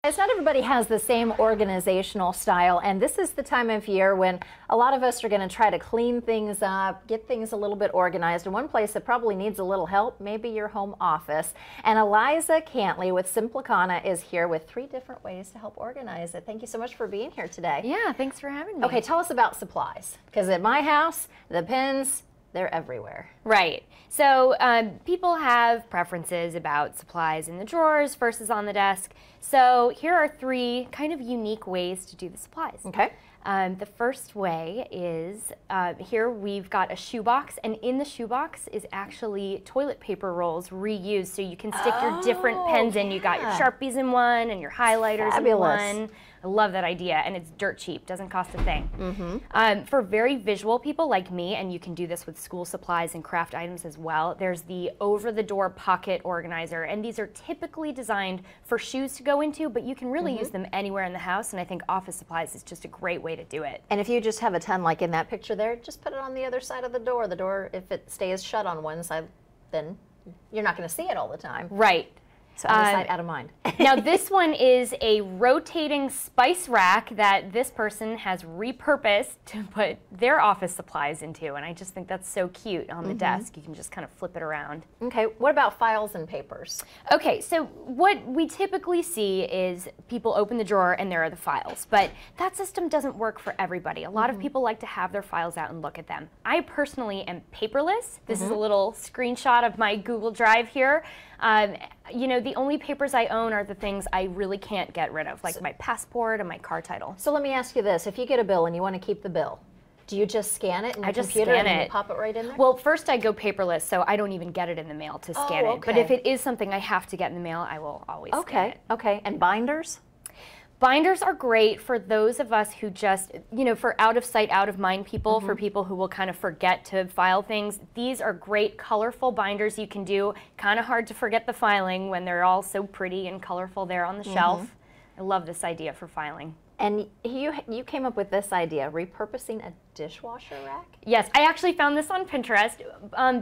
Not everybody has the same organizational style, and this is the time of year when a lot of us are going to try to clean things up, get things a little bit organized. And one place that probably needs a little help, maybe your home office. And Eliza Cantlay with Simplicana is here with 3 different ways to help organize it. Thank you so much for being here today. Yeah, thanks for having me. Okay, tell us about supplies, because at my house, the pens, they're everywhere. Right. So people have preferences about supplies in the drawers versus on the desk. So here are 3 kind of unique ways to do the supplies. Okay. The first way is here we've got a shoebox, and in the shoebox is actually toilet paper rolls reused, so you can stick your different pens in. You got your Sharpies in one and your highlighters in one. I love that idea, and it's dirt cheap, doesn't cost a thing. For very visual people like me, and you can do this with school supplies and craft items as well, there's the over-the-door pocket organizer, and these are typically designed for shoes to go into, but you can really use them anywhere in the house, and I think office supplies is just a great way to do it. And if you just have a ton like in that picture there, just put it on the other side of the door. The door, if it stays shut on one side, then you're not going to see it all the time. Right. So out of sight, out of mind. Now this one is a rotating spice rack that this person has repurposed to put their office supplies into, and I just think that's so cute on the desk. You can just kind of flip it around. Okay, what about files and papers? Okay, so what we typically see is people open the drawer and there are the files, but that system doesn't work for everybody. A lot of people like to have their files out and look at them. I personally am paperless. This is a little screenshot of my Google Drive here. You know, the only papers I own are the things I really can't get rid of, like my passport and my car title. So let me ask you this, if you get a bill and you want to keep the bill, do you just scan it in your computer and you pop it right in there? Well, first I go paperless, so I don't even get it in the mail to scan it. But if it is something I have to get in the mail, I will always scan it. Okay, and binders? Binders are great for those of us who just, you know, for out of sight, out of mind people, for people who will kind of forget to file things. These are great colorful binders you can do. Kind of hard to forget the filing when they're all so pretty and colorful there on the shelf. I love this idea for filing. And you came up with this idea, repurposing a dishwasher rack? Yes, I actually found this on Pinterest.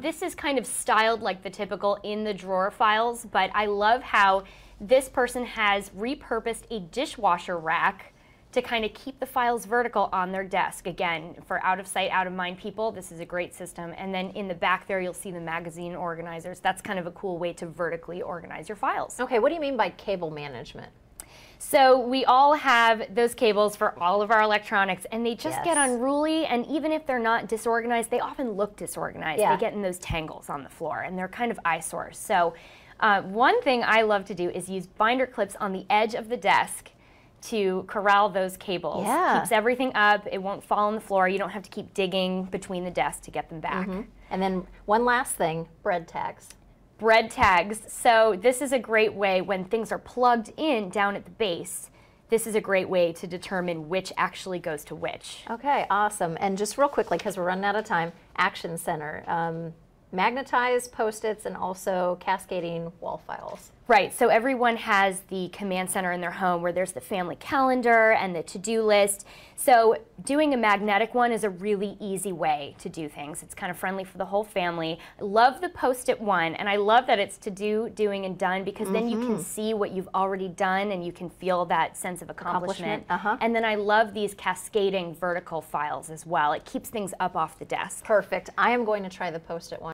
This is kind of styled like the typical in the drawer files, but I love how this person has repurposed a dishwasher rack to kind of keep the files vertical on their desk. Again, for out of sight, out of mind people, this is a great system. And then in the back there, you'll see the magazine organizers. That's kind of a cool way to vertically organize your files. Okay, what do you mean by cable management? So we all have those cables for all of our electronics, and they just get unruly, and even if they're not disorganized, they often look disorganized. They get in those tangles on the floor, and they're kind of eyesores. So one thing I love to do is use binder clips on the edge of the desk to corral those cables. Keeps everything up, it won't fall on the floor, you don't have to keep digging between the desks to get them back. And then one last thing, bread tags. Bread tags. So this is a great way when things are plugged in down at the base. This is a great way to determine which actually goes to which. Okay, awesome. And just real quickly, because we're running out of time, Action Center. Magnetized Post-its and also cascading wall files. Right, so everyone has the command center in their home where there's the family calendar and the to-do list. So doing a magnetic one is a really easy way to do things. It's kind of friendly for the whole family. I love the Post-it one, and I love that it's to do, doing, and done, because then you can see what you've already done and you can feel that sense of accomplishment. And then I love these cascading vertical files as well. It keeps things up off the desk. Perfect. I am going to try the Post-it one.